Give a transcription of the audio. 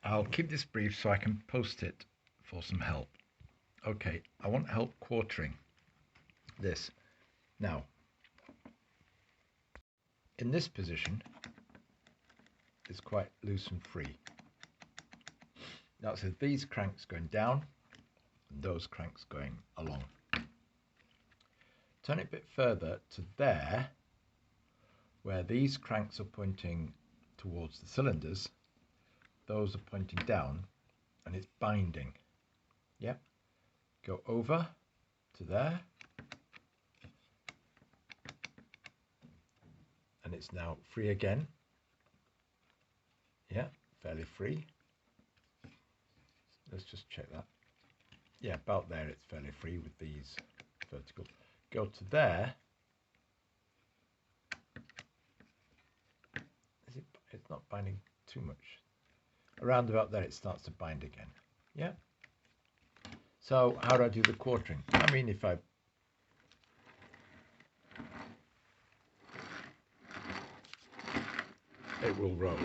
I'll keep this brief so I can post it for some help. Okay, I want help quartering this. Now, in this position, it's quite loose and free. Now it says these cranks going down and those cranks going along. Turn it a bit further to there, where these cranks are pointing towards the cylinders, those are pointing down, and it's binding. Yep. Go over to there, and it's now free again. Yeah, fairly free. Let's just check that. Yeah, about there it's fairly free with these vertical. Go to there. It's not binding too much. Around about there it starts to bind again. Yeah. So how do I do the quartering? I mean, if I it will roll.